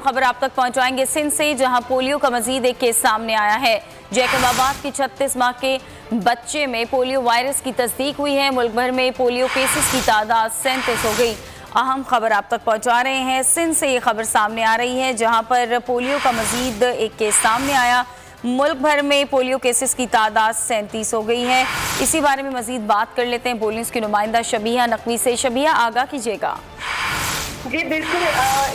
खबर आप तक पहुंचाएंगे सिंध से, जहां पोलियो का मजीद एक केस सामने आया है। जैकबाबाद की 36 माह के बच्चे में पोलियो वायरस की तस्दीक हुई है। मुल्क भर में पोलियो केसेस की तादाद 37 हो गई। अहम खबर आप तक पहुंचा रहे हैं सिंध से। ये खबर सामने आ रही है जहां पर पोलियो का मजीद एक केस सामने आया। मुल्क भर में पोलियो केसेस की तादाद 37 हो गई है। इसी बारे में मजीद बात कर लेते हैं बोलिंस की नुमाइंदा शबिया नकवी से। शबिया, आगाह कीजिएगा। जी बिल्कुल,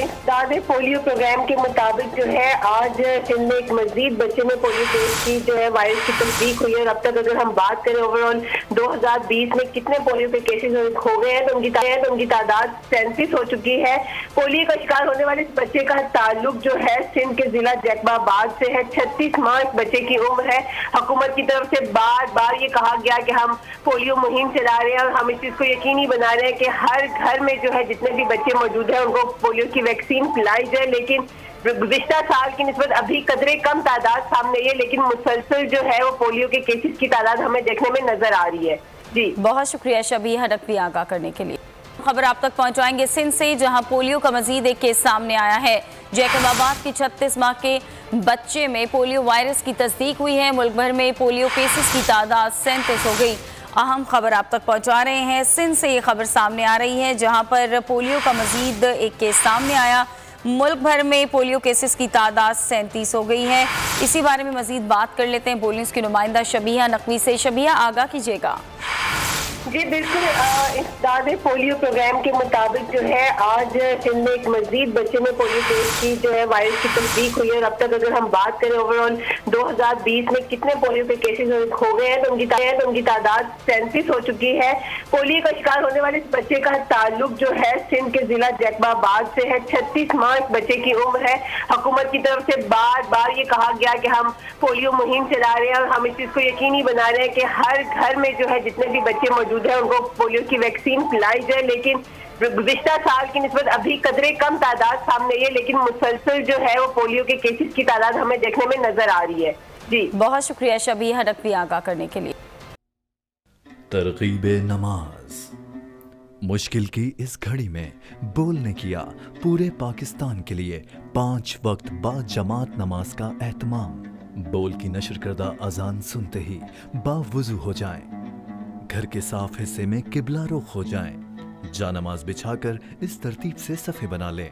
इस दादे पोलियो प्रोग्राम के मुताबिक जो है आज सिंध में एक मजीद बच्चे में पोलियो केस की जो है वायरस की तस्दीक हुई है। और अब तक अगर हम बात करें ओवरऑल 2020 में कितने पोलियो के केसेस हो गए हैं तो उनकी तादाद 37 हो चुकी है। पोलियो का शिकार होने वाले इस बच्चे का ताल्लुक जो है सिंध के जिला जैकबाबाद से है। 36 माह इस बच्चे की उम्र है। हुकूमत की तरफ से बार बार ये कहा गया कि हम पोलियो मुहिम चला रहे हैं और हम इस चीज को यकीनी बना रहे हैं कि हर घर में जो है जितने भी बच्चे मौजूद है उनको पोलियो की वैक्सीन पिलाई जाए। लेकिन गुज़िश्ता साल की निस्बत अभी कदरे कम तादाद सामने आई है, लेकिन मुसलसल जो है वो पोलियो के केसेस की तादाद हमें देखने में नजर आ रही है। जी बहुत शुक्रिया शबिया नकवी आगाह करने के लिए। खबर आप तक पहुंचाएंगे सिंध से, जहां पोलियो का मजीद एक केस सामने आया है। जैकबाबाद की 36 माह के बच्चे में पोलियो वायरस की तस्दीक हुई है। मुल्क भर में पोलियो केसेस की तादाद 37 हो गई। अहम खबर आप तक पहुंचा रहे हैं सिंध से। ये खबर सामने आ रही है जहां पर पोलियो का मजीद एक केस सामने आया। मुल्क भर में पोलियो केसेस की तादाद 37 हो गई है। इसी बारे में मजीद बात कर लेते हैं बोलिंस की नुमाइंदा शबिया नकवी से। शबिया, आगाह कीजिएगा। जी बिल्कुल, इस दादे पोलियो प्रोग्राम के मुताबिक जो है आज सिंध में एक मजीद बच्चे में पोलियो केस की जो है वायरस की तस्दीक हुई है। और अब तक अगर हम बात करें ओवरऑल 2020 में कितने पोलियो के केसेस हो गए हैं तो उनकी तादाद 37 हो चुकी है। पोलियो का शिकार होने वाले इस बच्चे का ताल्लुक जो है सिंध के जिला जैकबाबाद से है। 36 माह इस बच्चे की उम्र है। हुकूमत की तरफ से बार बार ये कहा गया कि हम पोलियो मुहिम चला रहे हैं और हम इस चीज को यकीनी बना रहे हैं कि हर घर में जो है जितने भी बच्चे मौजूद है उनको पोलियो की वैक्सीन पिलाई जाए। लेकिन गुज़िश्ता साल की निस्बत अभी कदरे कम तादाद सामने आई है, लेकिन मुसलसल जो है वो पोलियो के केसेस की तादाद हमें देखने में नजर आ रही है। जी बहुत शुक्रिया शबिया नकवी आगाह करने के लिए। तरकीब नमाज। मुश्किल की इस घड़ी में बोल ने किया पूरे पाकिस्तान के लिए 5 वक्त बाद जमात नमाज का एहतमाम। बोल की नशर करदा अजान सुनते ही बावुज़ू हो जाएं, घर के साफ हिस्से में किबला रुख हो जाएं, जानमाज बिछाकर इस तरतीब से सफ़े बना लें।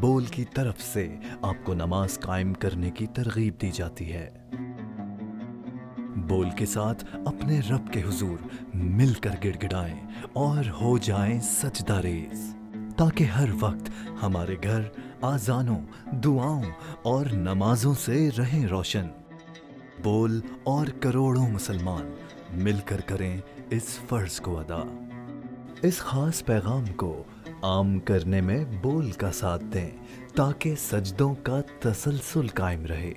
बोल की तरफ से आपको नमाज कायम करने की तरगीब दी जाती है। बोल के साथ अपने रब के हुजूर मिलकर गिड़गिड़ाएं और हो जाएं सजदा रेज़, ताकि हर वक्त हमारे घर आजानों, दुआओं और नमाजों से रहें रोशन। बोल और करोड़ों मुसलमान मिलकर करें इस फर्ज को अदा। इस खास पैगाम को आम करने में बोल का साथ दें ताकि सजदों का तसलसल कायम रहे।